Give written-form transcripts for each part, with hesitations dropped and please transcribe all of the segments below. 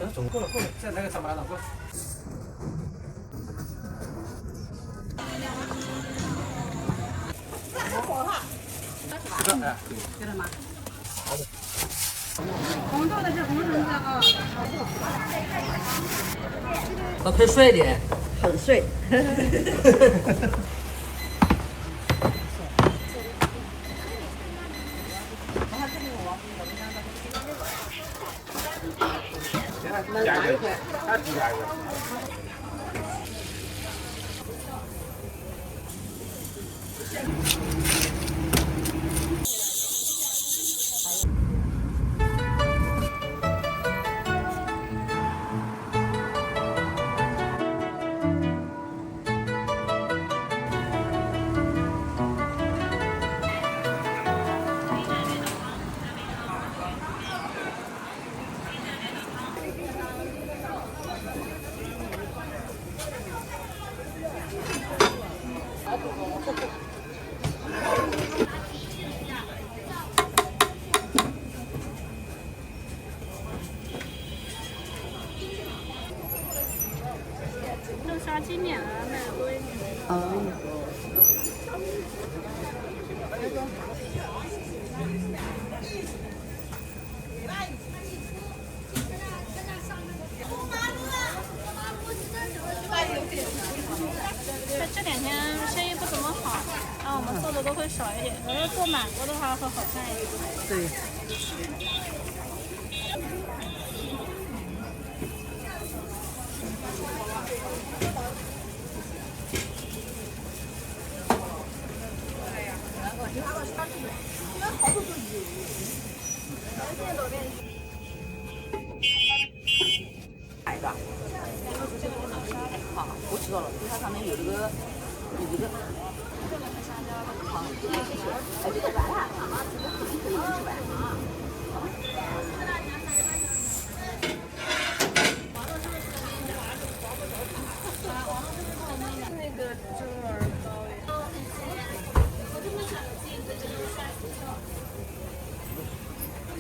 中过了，再来个3把刀过来。这个哎，对，给他吗？好的。红豆的是红橙色啊。要配帅一点。很碎。能拿一块，还是加一个。都杀鸡面了，卖的多一点。这2天生意不怎么好，然后我们做的都会少一点。可是做满锅的话会好看一点。对。买的。好，我知道了，它上面有这个，好，哎，这个白啊，可以吃白。那个猪耳膏也。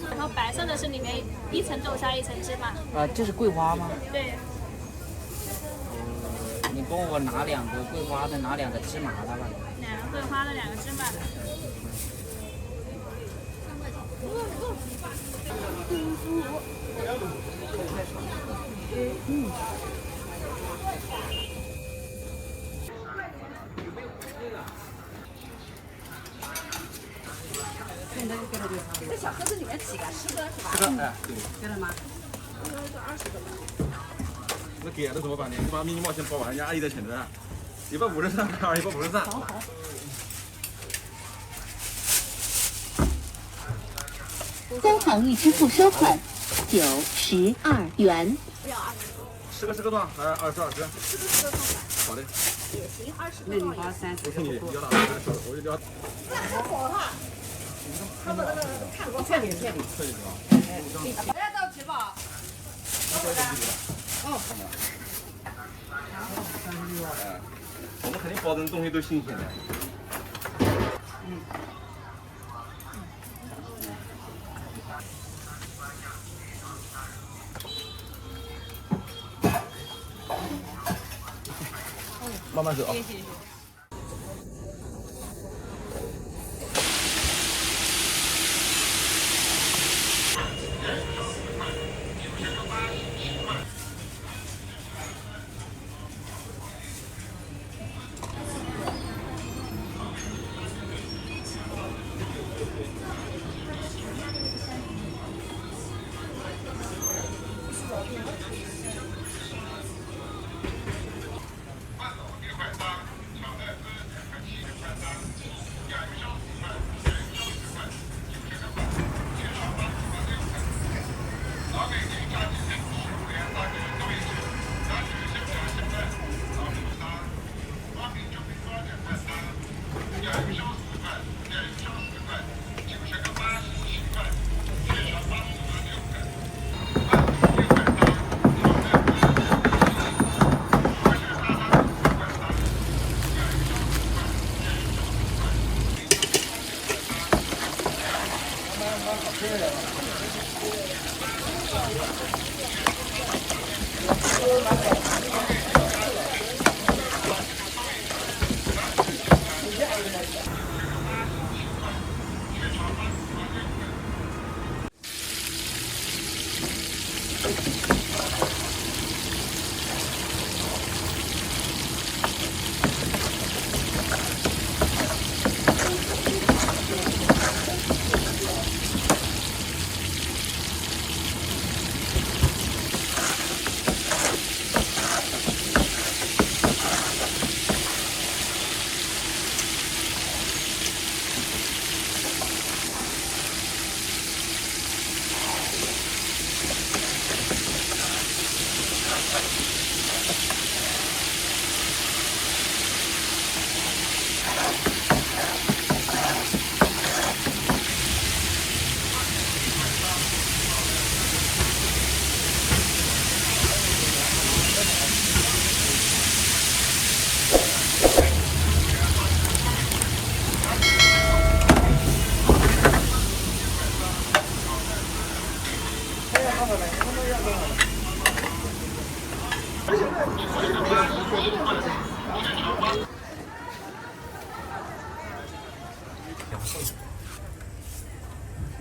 然后白色的是里面一层豆沙一层芝麻。这是桂花吗？对。你帮我拿2个桂花的，拿2个芝麻的吧。2个桂花的，2个芝麻的。这小盒子里面几个？10个是吧？这个哎，对，给了吗？那给了怎么办呢？你把1毛钱包完，人家阿姨在请着，153，二153。好。3行预支付收款，92元。10个多少？还是20。好的。也行，20个。那你花30个。你要哪个？我就要。确定。不要着急吧。我们肯定保证东西都新鲜的。慢慢走啊。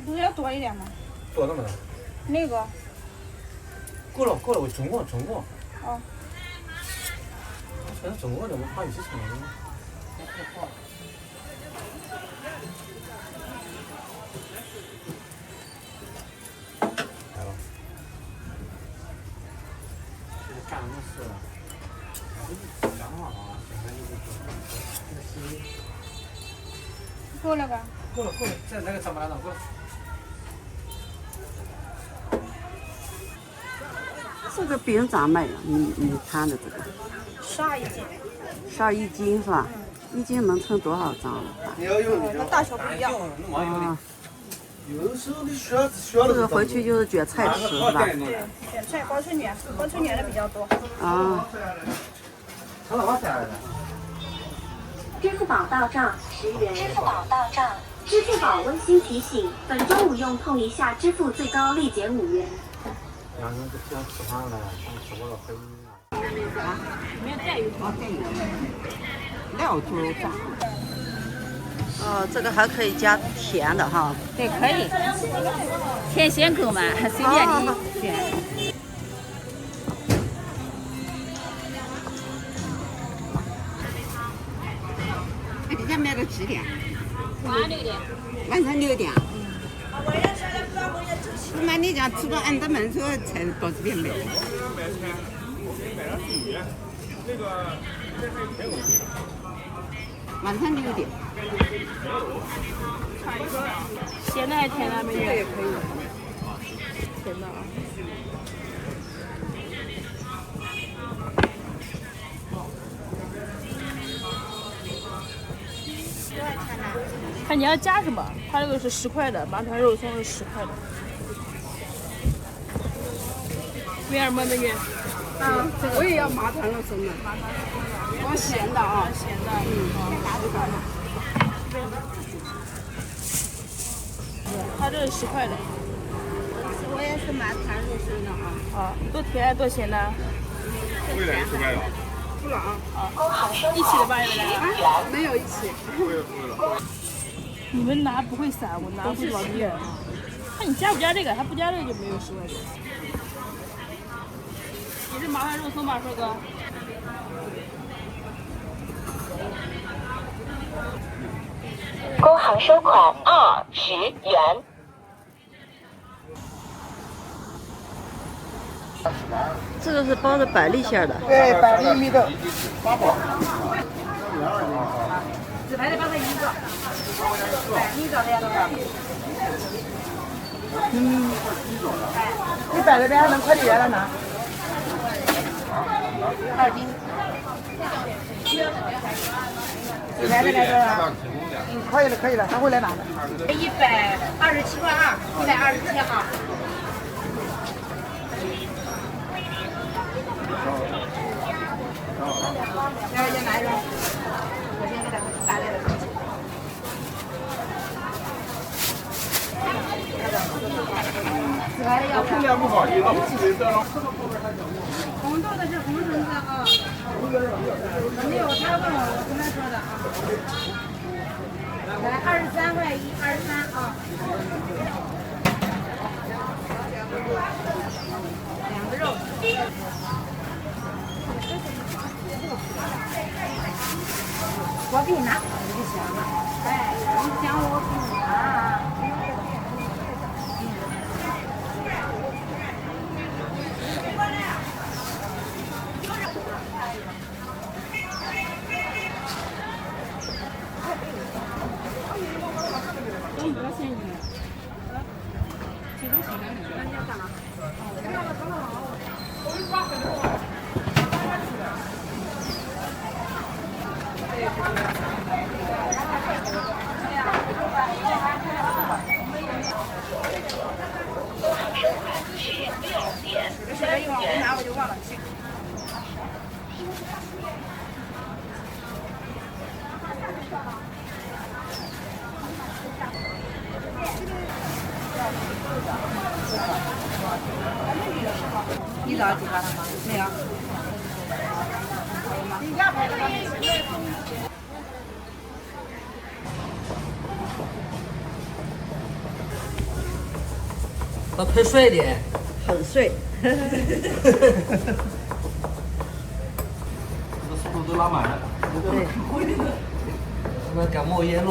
不是要多一点吗？多那么大？那个。够了，够了，我中过。哦。全是中过的，我怕有些成了。来了。这是干什么事了？讲话啊，现在就是够了吧？够了，再来个3把刀，够了。这个饼咋卖呀？你看的这个12一斤。12斤是吧？一斤能称多少张？那大小不一样。啊，有的时候你需要这个回去就是卷菜吃是吧？对，卷菜包春卷的比较多。啊。成了，我下来了。支付宝到账10元。支付宝到账。支付宝温馨提醒：本周五用碰一下支付最高立减5元。两个人就不想吃饭了，想吃我的黑啊，没有带鱼汤，料猪肉酱。哦，这个还可以加甜的哈。对，可以。甜咸口嘛，随便你选。哎，你家买到几点？晚上6点。晚上6点。那你讲吃到俺的门口才到这边买。晚上6点。咸的还是甜的？这个也可以。甜的啊。看你要加什么？它这个是10块的，麻团肉松是10块的。为什么美女？啊，我也要麻团肉松的，光咸的啊，咸的，它这是10块的。我也是麻团肉松的啊。啊，多甜多咸的？未来10块的。不了啊。一起的吧，你们啊，没有一起。你们拿不会散，我拿会老低。看你加不加这个，它不加这个就没有10块钱。你是麻团肉松吧，帅哥？工行收款20元。这个是包的百利馅的。对，百利米的8包。纸牌的刚才1个。1个的呀，都是。100那边还能快递员来拿。2斤。纸牌的来多少？可以了，他会来拿的。127块2，127号。2块钱拿一个。我先给他打来了。纸牌的要不？不好意思。红豆的是红橙子啊，没有他问我跟他说的啊。来23块1，23啊。2个肉。我给你拿好了就行了。哎，你想我给你拿。你找几个了吗？没有。你家排的吗？把腿甩一点。很碎。这速度都拉满了。对。那感冒烟了。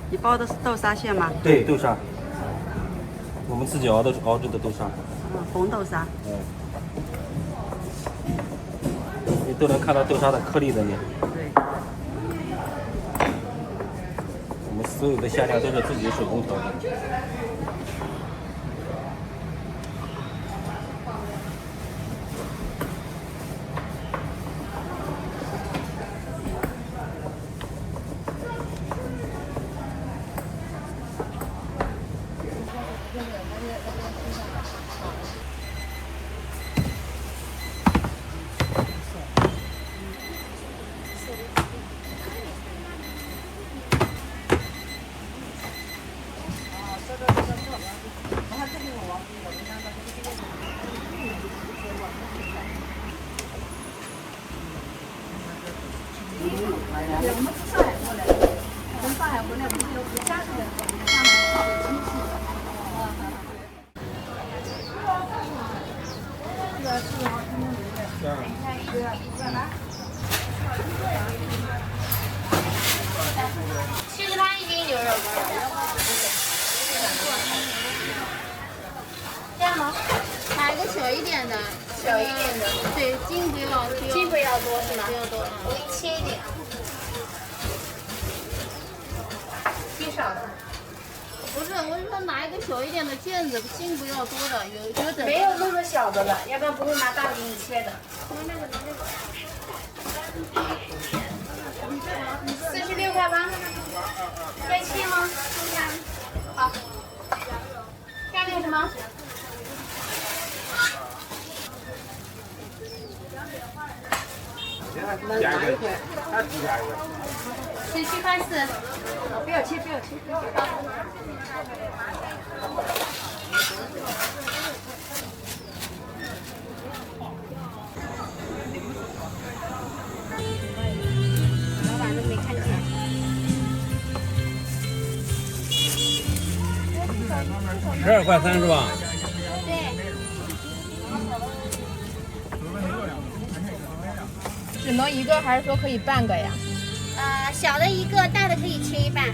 你包的是豆沙馅吗？对，豆沙，我们自己熬制的豆沙。红豆沙。你都能看到豆沙的颗粒在里面。对。我们所有的馅料都是自己手工调的。70它1斤牛肉干。这样吗？买个小一点的，小一点的。对，筋不要多。筋不要多是吗？不要多，我给你切一点。切少的。不是，我是说拿一个小一点的腱子，筋不要多的，有整。没有那么小的了，要不然不会拿大给你切的。46块8，该切吗？好。下面什么？加一块，他只加一块。17块4。不要切，不要切。老板都没看见。12块3是吧？对。只能一个，还是说可以半个呀？小的一个，大的可以切一半。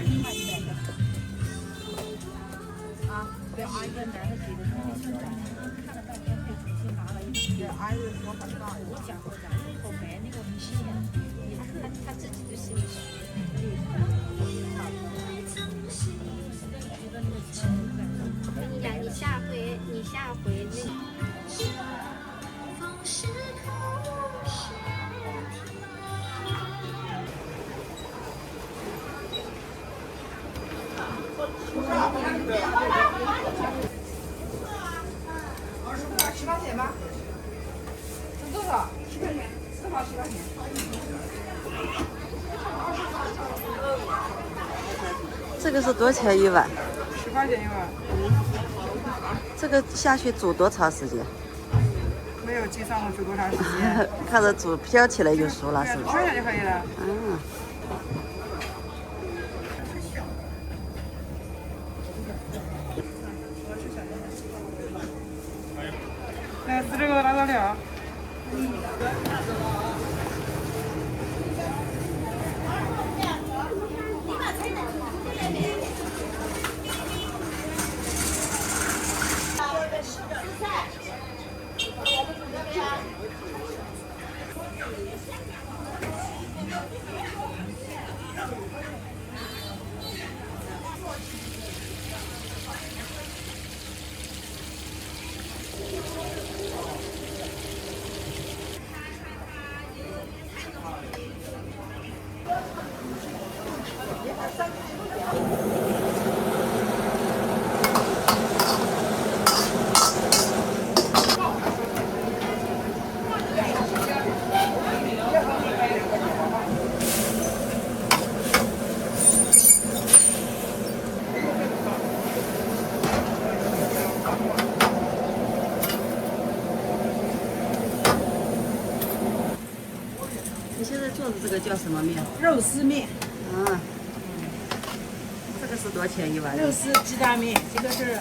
跟你讲，你下回10块钱吧。这多少？10块钱，4号10块钱。这个是多少钱一碗？10块钱一碗。这个下去煮多长时间？没有计算过煮多长时间。看着煮飘起来就熟了，是不是？飘下就可以了。嗯。来，吃这个拿到了。你现在做的这个叫什么面？肉丝面。啊。这个是多少钱一碗？肉丝鸡蛋面，这个是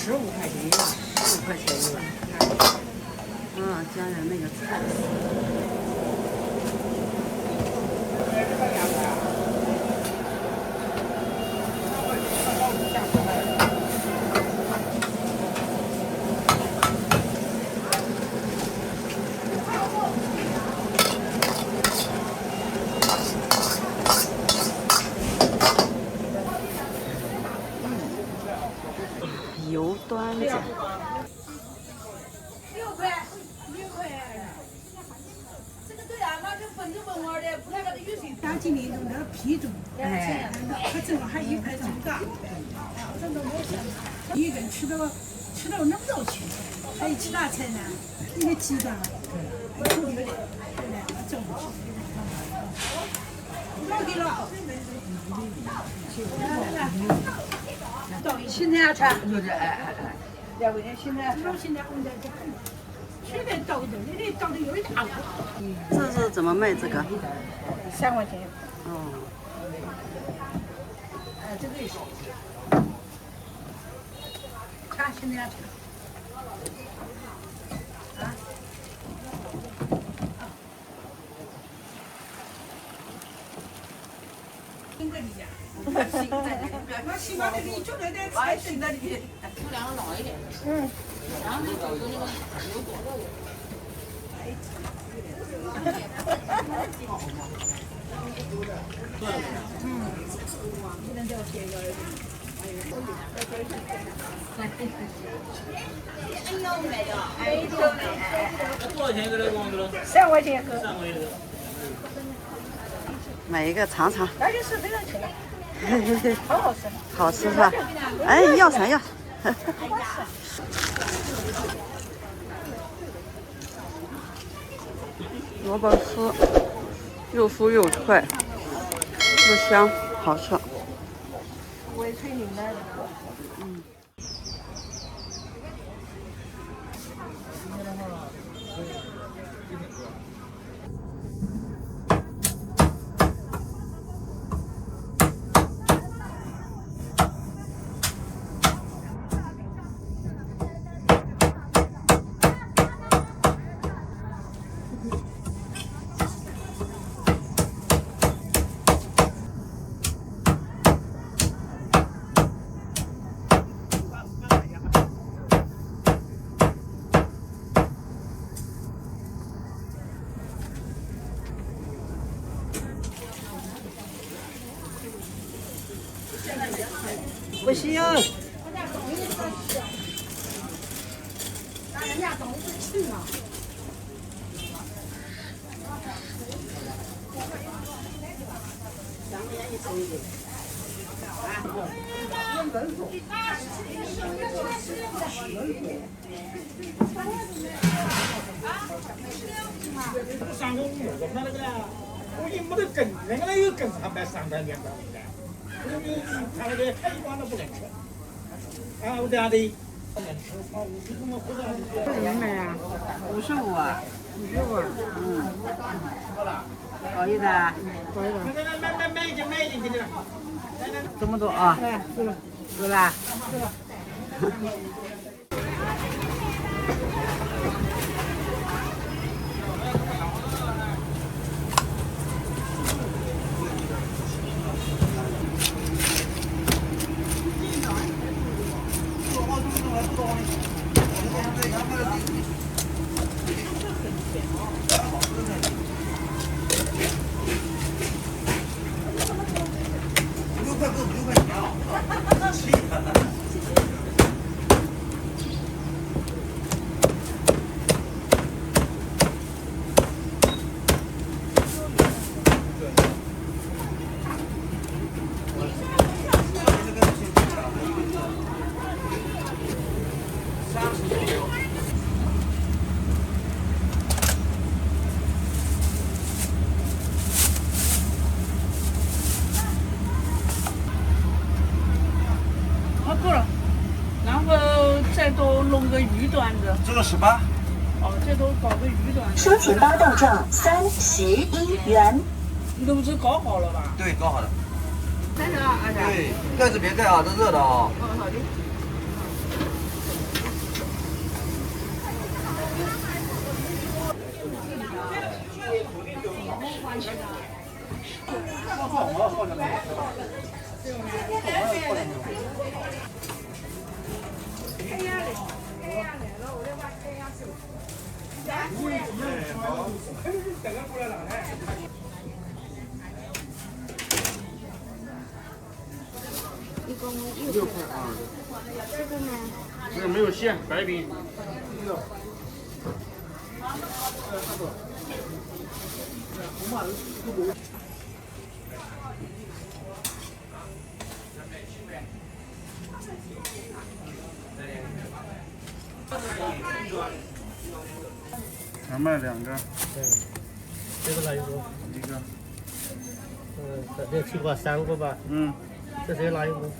15块钱一碗。15块钱一碗。啊，家人那个菜。油端子。6块。这个对啊，那就粉就粉味的，不那个有水。当今年那个品种，哎，它这个还1块钱大，这都没想。一个人吃到那么多钱，还有其他菜呢，一个鸡蛋，我处理的，对不对？正好。多给了。现在要吃，就是2块钱，现在我们在家，现在倒的，那里倒的有一大锅。这是怎么卖这个？3块钱。哦。这个也是。看现在要吃。啊。新的里呀。新的里，那起码得你就得在新的里。出粮老一点。然后那个那个油多了。多少钱一个这个？3块钱一个。3块钱一个。买一个尝尝。那就是非常吃了。好好吃。好吃是吧？哎，要啥要？萝卜丝，又酥又脆，又香，好吃。我也催你们。嗯。不行。人家总是去嘛。3个5个，那个啦，我也没得根，那个有根还卖3块2块5的，他那个他一般都不能吃。啊，我这样的。不能吃，我怎么回来？这人买呀，55啊，55，好意思啊？好意思。买一斤，这么多啊？是吧？够了，然后再多弄个鱼段子。这个18。哦，再多搞个鱼段子。收钱包到账31元。炉子搞好了吧？对，搞好了。3十啊，对，盖子别盖啊，都热的啊。好的。6块啊。这个没有馅，白饼。还卖2个。对，这个哪一个？1个。这西瓜3个吧。这谁拿1个？